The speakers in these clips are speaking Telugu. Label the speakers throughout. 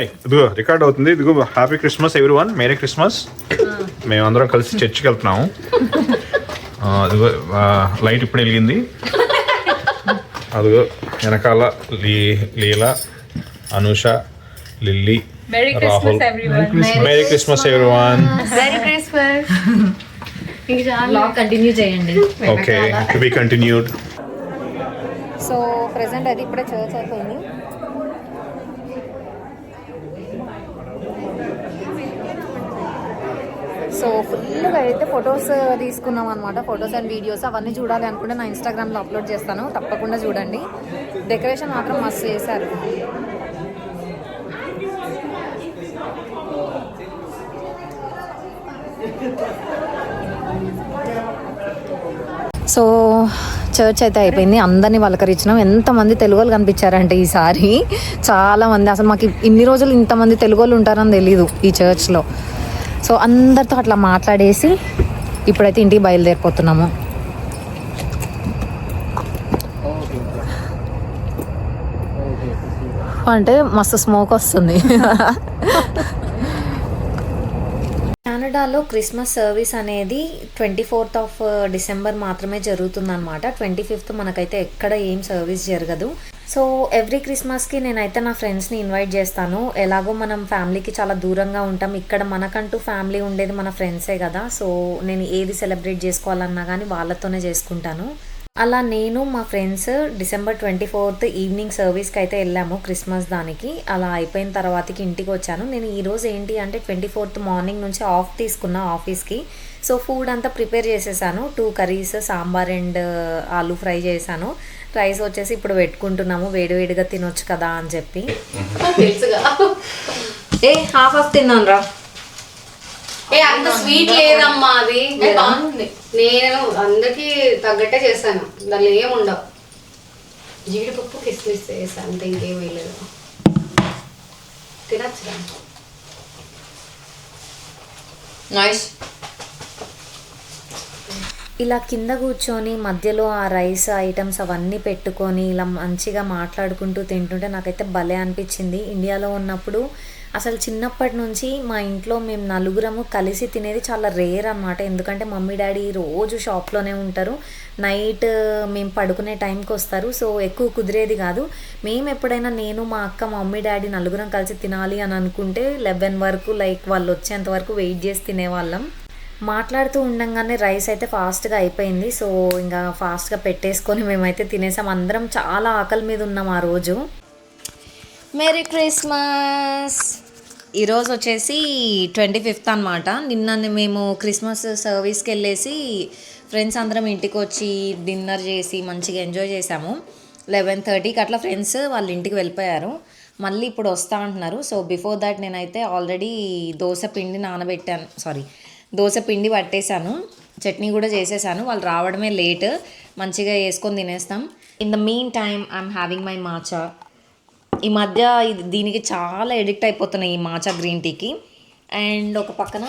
Speaker 1: ఇదిగో రికార్డ్ అవుతుంది. ఇదిగో happy Christmas everyone, merry Christmas. మేమందరం కలిసి చర్చికి వెళ్తున్నాము. అదిగో లైట్ ఇప్పుడు వెలిగింది. అదిగో వెనకాల Leela, Anusha, Lily, Rahul. Merry Christmas everyone.
Speaker 2: Continue చేయండి.
Speaker 1: Okay, to be continued.
Speaker 2: So present అది ఇప్పుడే చర్చ్ అయిపోయింది. సో ఫుల్గా అయితే ఫొటోస్ తీసుకున్నాం అనమాట. ఫొటోస్ అండ్ వీడియోస్ అవన్నీ చూడాలి అనుకుంటే నా ఇన్స్టాగ్రామ్లో అప్లోడ్ చేస్తాను, తప్పకుండా చూడండి. డెకరేషన్ మాత్రం మస్తు చేశారు. సో చర్చ్ అయితే అయిపోయింది. అందరినీ పలకరించినాం. ఎంతమంది తెలుగు వాళ్ళు కనిపించారంటే ఈసారి చాలామంది. అసలు మాకు ఇన్ని రోజులు ఇంతమంది తెలుగు వాళ్ళు ఉంటారని తెలీదు ఈ చర్చ్లో. సో అందరితో అట్లా మాట్లాడేసి ఇప్పుడైతే ఇంటికి బయలుదేరిపోతున్నాము. అంటే మస్తు స్మోక్ వస్తుంది. కెనడాలో క్రిస్మస్ సర్వీస్ అనేది 24th of December మాత్రమే జరుగుతుందన్నమాట. 25th మనకైతే ఎక్కడ ఏం సర్వీస్ జరగదు. సో ఎవ్రీ క్రిస్మస్కి నేనైతే నా ఫ్రెండ్స్ని ఇన్వైట్ చేస్తాను. ఎలాగో మనం ఫ్యామిలీకి చాలా దూరంగా ఉంటాం. ఇక్కడ మనకంటూ ఫ్యామిలీ ఉండేది మన ఫ్రెండ్సే కదా. సో నేను ఏది సెలబ్రేట్ చేసుకోవాలన్నా కానీ వాళ్ళతోనే చేసుకుంటాను. అలా నేను మా ఫ్రెండ్స్ December 24th ఈవినింగ్ సర్వీస్కి అయితే వెళ్ళాము క్రిస్మస్ దానికి. అలా అయిపోయిన తర్వాతకి ఇంటికి వచ్చాను. నేను ఈరోజు ఏంటి అంటే 24th మార్నింగ్ నుంచి ఆఫ్ తీసుకున్నా ఆఫీస్కి. సో ఫుడ్ అంతా ప్రిపేర్ చేసేసాను. 2 curries, sambar and aloo fry చేశాను. రైస్ వచ్చేసి ఇప్పుడు పెట్టుకుంటున్నాము, వేడివేడిగా తినొచ్చు కదా అని చెప్పి. హాఫ్ తిన్నాను రా.
Speaker 3: అంత స్వీట్ లేదమ్మా, అది నేను అందరికి తగ్గట్టే చేశాను. దానిలో ఏముండవు, జీడిపప్పు కిస్మిస్ వేసాను, అంత ఇంకేం వేయలేదు. తినచ్చు. నైస్.
Speaker 2: ఇలా కింద కూర్చొని మధ్యలో ఆ రైస్ ఐటమ్స్ అవన్నీ పెట్టుకొని ఇలా మంచిగా మాట్లాడుకుంటూ తింటుంటే నాకైతే భలే అనిపించింది. ఇండియాలో ఉన్నప్పుడు అసలు చిన్నప్పటి నుంచి మా ఇంట్లో మేము నలుగురము కలిసి తినేది చాలా రేర్ అనమాట. ఎందుకంటే మమ్మీ డాడీ రోజు షాప్లోనే ఉంటారు. నైట్ మేము పడుకునే టైంకి వస్తారు. సో ఎక్కువ కుదిరేది కాదు. మేము ఎప్పుడైనా నేను, మా అక్క, మా మమ్మీ డాడీ నలుగురం కలిసి తినాలి అని అనుకుంటే 11 వరకు లైక్ వాళ్ళు వచ్చేంత వరకు వెయిట్ చేసి తినేవాళ్ళం. మాట్లాడుతూ ఉండగానే రైస్ అయితే ఫాస్ట్గా అయిపోయింది. సో ఇంకా ఫాస్ట్గా పెట్టేసుకొని మేమైతే తినేసాం. అందరం చాలా ఆకలి మీద ఉన్నాం ఆ రోజు. Merry Christmas. ఈరోజు వచ్చేసి 25th అనమాట. నిన్న మేము క్రిస్మస్ సర్వీస్కి వెళ్ళేసి ఫ్రెండ్స్ అందరం ఇంటికి వచ్చి డిన్నర్ చేసి మంచిగా ఎంజాయ్ చేసాము. 11:30కి అట్లా ఫ్రెండ్స్ వాళ్ళ ఇంటికి వెళ్ళిపోయారు. మళ్ళీ ఇప్పుడు వస్తా అంటున్నారు. సో బిఫోర్ దాట్ నేనైతే ఆల్రెడీ దోశ పిండి పట్టేశాను, చట్నీ కూడా చేసేసాను. వాళ్ళు రావడమే లేట్, మంచిగా వేసుకొని తినేస్తాం. In the mean time I'm having my matcha. ఈ మధ్య దీనికి చాలా ఎడిక్ట్ అయిపోతున్నాయి ఈ మాచా గ్రీన్ టీకి. అండ్ ఒక పక్కన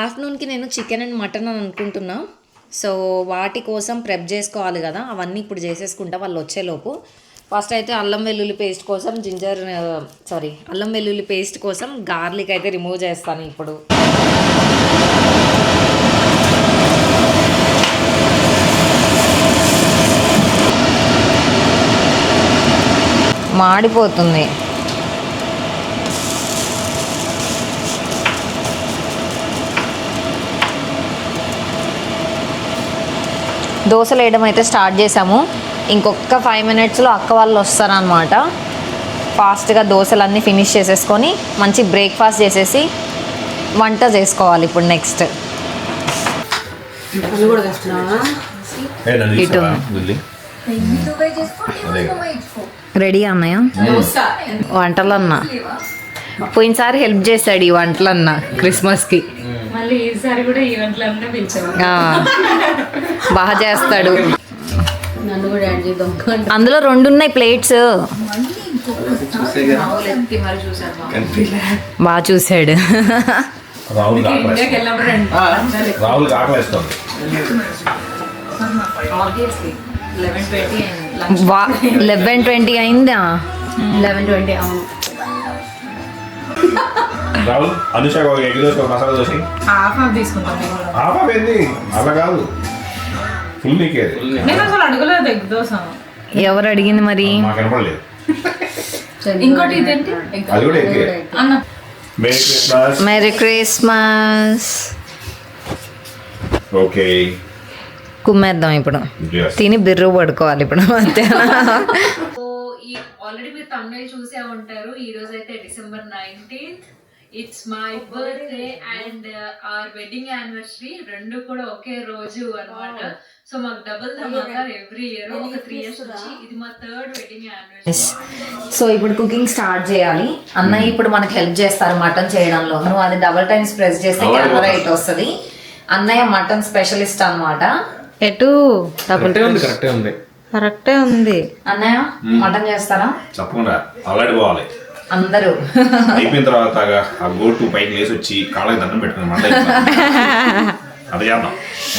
Speaker 2: ఆఫ్టర్నూన్కి నేను చికెన్ అండ్ మటన్ అని అనుకుంటున్నా. సో వాటి కోసం ప్రెప్ చేసుకోవాలి కదా, అవన్నీ ఇప్పుడు చేసేసుకుంటా వాళ్ళు వచ్చేలోపు. ఫస్ట్ అయితే అల్లం వెల్లుల్లి పేస్ట్ కోసం గార్లిక్ అయితే రిమూవ్ చేస్తాను ఇప్పుడు. మాడిపోతుంది. దోశలు వేయడం అయితే స్టార్ట్ చేసాము. ఇంకొక 5 minutesలో అక్క వాళ్ళు వస్తారనమాట. ఫాస్ట్గా దోశలన్నీ ఫినిష్ చేసేసుకొని మంచి బ్రేక్ఫాస్ట్ చేసేసి వంట చేసుకోవాలి ఇప్పుడు నెక్స్ట్. ఇటు రెడీ అన్నయ్య వంటలన్నా. పోయినసారి హెల్ప్ చేశాడు ఈ వంటలన్నా క్రిస్మస్కి. బాగా చేస్తాడు. అందులో 2 ఉన్నాయి ప్లేట్స్. బాగా చూసాడు.
Speaker 1: రాహుల్ ఆకలేస్తుంది.
Speaker 2: 11:20 అయిందా?
Speaker 3: 11:20 అవును.
Speaker 1: రాహుల్ అనుష ఒక ఎగ్ దోశ ఒక మసాలా దోశ
Speaker 4: హాఫ్ తీసుకుంటాం
Speaker 1: హాఫ్ ఆఫ్ ఏంది అలా కాదు ఫుల్ నీకే
Speaker 4: నేను అసలు అడగలేదు ఎగ్ దోశ.
Speaker 2: ఎవరు అడిగింది మరి?
Speaker 1: మాకు కనపడలేదు.
Speaker 4: ఇంకోటి ఇదేంటి
Speaker 1: అది కూడా ఎగ్గే.
Speaker 4: అన్న
Speaker 1: merry Christmas.
Speaker 2: Merry Christmas.
Speaker 1: Okay
Speaker 2: కుమ్మేద్దాం ఇప్పుడు. తిని బిర్రు పడుకోవాలి ఇప్పుడు మధ్యాహ్నం.
Speaker 4: సో ఈ ఆల్రెడీ మీరు తమిళ చూసే ఉంటారు. ఈ రోజు అయితే December 19th. It's my birthday and hour wedding anniversary. రెండు కూడా ఒకే రోజు అన్నమాట. సో మాకు డబుల్ ధమాకా ఎవ్రీ ఇయర్. ఒక 3 years నుంచి ఇది మా 3rd వెడ్డింగ్ యానివర్సరీ.
Speaker 2: సో ఇప్పుడు కుకింగ్ స్టార్ట్ చేయాలి. అన్నయ్య ఇప్పుడు మనకి హెల్ప్ చేస్తారు మటన్ చేయడంలో. నువ్వు అది డబుల్ టైమ్స్ ప్రెస్ చేస్తే కెమెరా ఇట్ వస్తుంది. అన్నయ్య మటన్ స్పెషలిస్ట్ అన్నమాట. ఎటు
Speaker 1: కరెక్టే ఉంది.
Speaker 2: కరెక్టే ఉంది. అన్నయ్య మటన్ చేస్తారా?
Speaker 1: తప్పకుండా అలాంటి పోవాలి
Speaker 2: అందరూ.
Speaker 1: అయిపోయిన తర్వాత ఆ గోటు పైకి లేసి వచ్చి కాళ్ళకి దండం పెట్టుకుని మంట అది చేద్దాం.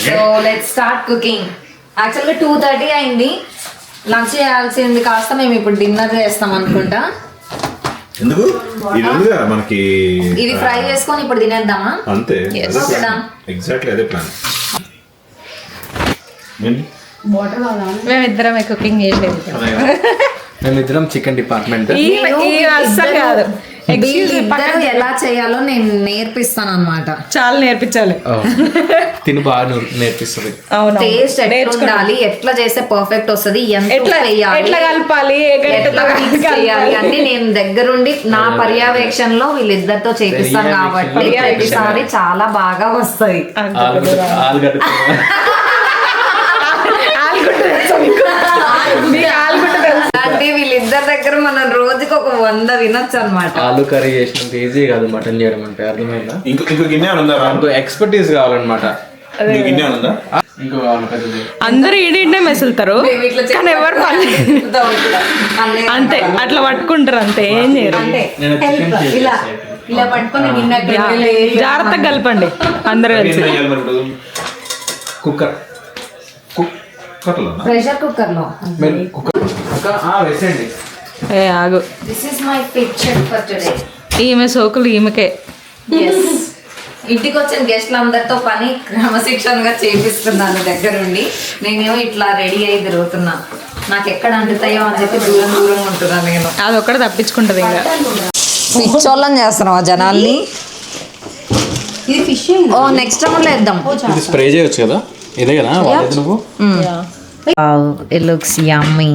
Speaker 2: So let's start cooking. యాక్చువల్గా 2:30 అయింది. లంచ్ చేయాల్సింది కాస్త మేము ఇప్పుడు డిన్నర్ చేస్తాం అనుకుంటా.
Speaker 1: ఎందుకు ఇది ఉందిగా మనకి.
Speaker 2: ఇది ఫ్రై చేసుకొని ఇప్పుడు తినేద్దామా?
Speaker 1: అంతే ఎగ్జాక్ట్లీ అదే ప్లాన్.
Speaker 4: మేమిద్దరమే కుకింగ్ చేసేది.
Speaker 5: మేమిద్దరం చికెన్ డిపార్ట్మెంట్.
Speaker 4: అస్సలు కాదు.
Speaker 2: ఇద్దరు ఎలా చేయాలో నేను నేర్పిస్తాను అన్నమాట.
Speaker 4: చాలా నేర్పించాలి.
Speaker 5: తిని బాగా నేర్పిస్తుంది.
Speaker 2: టేస్ట్ ఎట్లా ఉండాలి, ఎట్లా చేస్తే పర్ఫెక్ట్ వస్తుంది,
Speaker 4: ఎట్లా కలపాలి,
Speaker 2: ఎట్లా mix చేయాలి అంటే నేను దగ్గరుండి నా పర్యవేక్షణలో వీళ్ళిద్దరితో చేపిస్తాను కాబట్టి ప్రతిసారి చాలా బాగా వస్తాయి. అంటే వీళ్ళిద్దరి దగ్గర మనం రోజుకి ఒక 100 వినొచ్చు అనమాట.
Speaker 5: ఆలు కర్రీ చేసినంత ఈజీ కాదు మటన్ చేయడం అంటే, అర్థమైందా?
Speaker 1: ఇంకో గిన్నె ఉందా?
Speaker 5: ఇంకో ఎక్స్పర్టీస్ కావాలన్నమాట.
Speaker 1: గిన్నె ఉందా?
Speaker 5: ఇంకో కావాలి పెద్దది.
Speaker 4: అందరూ ఈడింటే మెసులుతారు కానీ ఎవరు అంతే అట్లా పట్టుకుంటారు, అంతే ఏం చేయరు.
Speaker 2: ఇలా పట్టుకొని
Speaker 4: జాగ్రత్తగా కలపండి అందరూ కలిసి.
Speaker 5: కుక్కర్
Speaker 2: ప్రెషర్ కుక్కర్ లో
Speaker 5: వేసేయండి.
Speaker 4: ఏ ఆగు,
Speaker 2: this is my picture for today.
Speaker 4: ఈమె సోకులు ఈమెకే.
Speaker 2: ఇంటికి వచ్చిన గెస్ట్లు అందరితో పని క్రమశిక్షణగా చేపిస్తున్నాను దగ్గరుండి. నేనేమో ఇట్లా రెడీ అయి తిరుగుతున్నా. నాకు ఎక్కడ అంటుతాయో అని చెప్పి దూరం దూరం ఉంటున్నా నేను.
Speaker 4: అది ఒక్కడే తప్పించుకుంటది. ఇంకా
Speaker 2: పిచ్చోళ్ళని చేస్తున్నావా జనాల్ని? ఇది ఫిష్. ఓ నెక్స్ట్ రౌండ్ లో వేద్దాం.
Speaker 5: ఇది స్ప్రే చేయొచ్చు కదా, ఇదే కదా వాడేది నువ్వు.
Speaker 2: ఇట్ లుక్స్ యమ్మీ.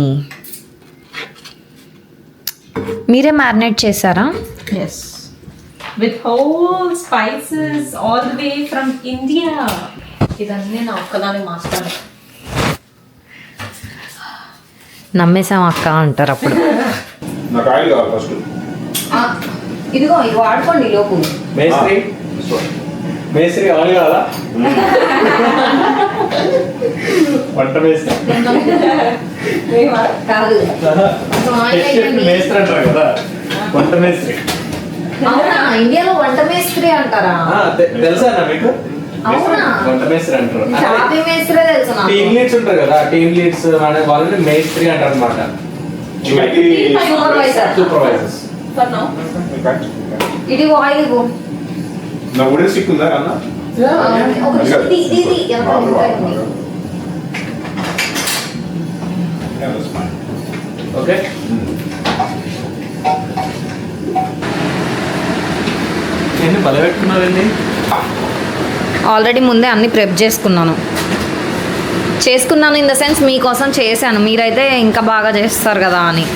Speaker 2: మీరే మ్యారినేట్ చేశారా?
Speaker 4: yes with whole spices all the way from India. ఇదన్నీ నా ఒక్కదాని మాస్టర్.
Speaker 2: నమ్మేసాం అక్క అంటారు అప్పుడు.
Speaker 1: నాకు ఆయిల్ కావాలి ఫస్ట్.
Speaker 2: ఇదిగో ఇది వాడుకోండి లోపు.
Speaker 5: మేస్త్రి ఆయిల్ కావాలా? వంట మేస్త్రి
Speaker 2: కాదు
Speaker 5: మేస్త్రి అంటారు కదా, వంట మేస్త్రి.
Speaker 2: అవునా? ఇండియాలో వంట మేస్త్రి అంటారా?
Speaker 5: తెలుసా మీకు?
Speaker 2: అవునా?
Speaker 5: వంట మేస్త్రి అంటారు.
Speaker 2: చాపి మేస్త్రే తెలుసు నాకు.
Speaker 5: టీమ్ లీడ్స్ ఉంటారు కదా, టీమ్ లీడ్స్ అనే వాళ్ళని మేస్త్రి అంటారు అనమాట. సూపర్వైజర్స్.
Speaker 2: ఇది ఆయిల్ ఇవ్వు.
Speaker 1: నా ఉడే స్టిక్ ఉందా అన్న?
Speaker 5: ఓకే. నేను బల పెట్టుకున్నానండి.
Speaker 2: ఆల్రెడీ ముందే అన్ని ప్రెప్ చేసుకున్నాను ఇన్ ద సెన్స్ మీకోసం చేశాను. మీరైతే ఇంకా బాగా చేస్తారు కదా అని.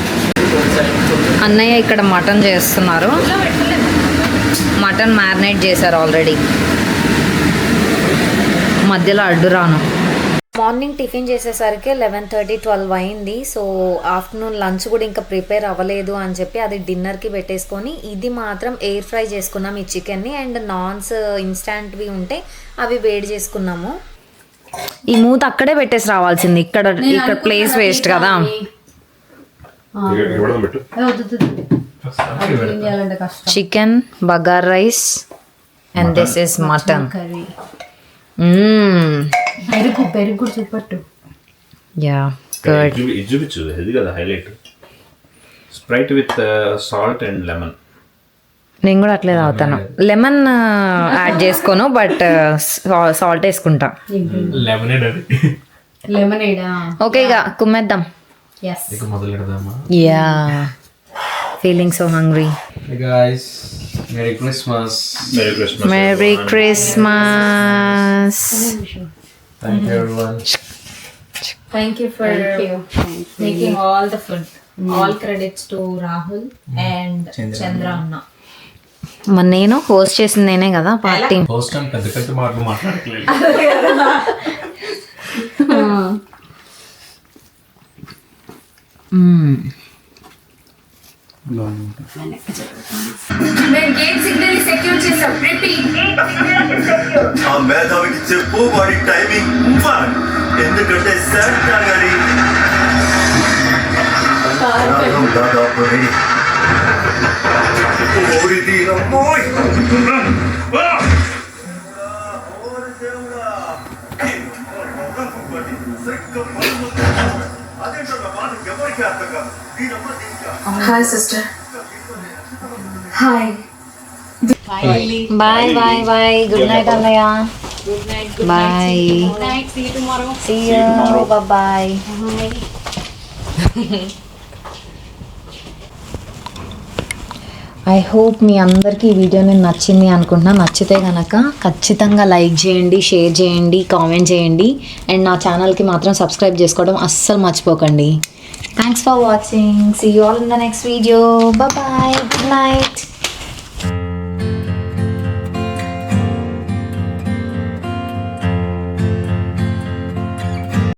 Speaker 2: అన్నయ్య ఇక్కడ మటన్ చేస్తున్నారు. మటన్ మ్యారినేట్ చేశారు ఆల్రెడీ. మధ్యలో అడ్డు రాను. మార్నింగ్ టిఫిన్ చేసేసరికి 11:30, 12 అయింది. సో ఆఫ్టర్నూన్ లంచ్ కూడా ఇంకా ప్రిపేర్ అవ్వలేదు అని చెప్పి అది డిన్నర్కి పెట్టేసుకొని ఇది మాత్రం ఎయిర్ ఫ్రై చేసుకున్నాం ఈ చికెన్ని. అండ్ నాన్స్ ఇన్స్టాంట్వి ఉంటే అవి వేడి చేసుకున్నాము. ఈ మూత అక్కడే పెట్టేసి రావాల్సింది. ఇక్కడ ప్లేస్ వేస్ట్ కదా. Chicken bagara rice and this is mutton.
Speaker 4: పెరుగు చూపట్టు.
Speaker 2: Yeah good.
Speaker 1: ఇది చూపించు, ఇది కదా highlight. Sprite with salt and lemon.
Speaker 2: నేను కూడా అట్లే తాగుతాను. లెమన్ యాడ్ చేసుకోను, బట్ సాల్ట్ వేసుకుంటా.
Speaker 5: లెమనేడ్ అది.
Speaker 3: లెమనేడా?
Speaker 2: ఓకే, ఇక కుమ్మేద్దాం.
Speaker 3: ఎస్.
Speaker 5: ఇక మొదలు పెడదామా?
Speaker 2: Yeah, feeling so hungry.
Speaker 5: Hey guys, Merry Christmas.
Speaker 2: Merry Christmas.
Speaker 5: Thank you everyone.
Speaker 6: Thank you for making all the food. All credits to Rahul and Chandra Anna.
Speaker 2: మరి నేను హోస్ట్ చేసింది నేనే కదా పార్టీ.
Speaker 5: First time పెద్ద పెద్ద మాటలు మాట్లాడట్లేదు.
Speaker 4: మేము గేట్ సిగ్నల్ సెక్యూర్ చేసాం. రిపీట్.
Speaker 7: ఆ మేధావికి చెప్పు వాడి టైమింగ్ ఎందుకంటే సార్ తాగాలి దాదాపు రెడీ ఓడిది రమ్మోయ్ ఎవరికి అర్థం కాదు
Speaker 6: Hi sister. Hi.
Speaker 2: Bye bye bye. Good night అన్నయ్య. Bye.
Speaker 3: See you tomorrow.
Speaker 2: See you. Bye. I hope మీ అందరికీ ఈ వీడియో నేను నచ్చింది అనుకుంటున్నా. నచ్చితే కనుక ఖచ్చితంగా లైక్ చేయండి, షేర్ చేయండి, కామెంట్ చేయండి. అండ్ నా ఛానల్కి మాత్రం సబ్స్క్రైబ్ చేసుకోవడం అస్సలు మర్చిపోకండి. Thanks for watching. See you all in the next video. Bye. Good night.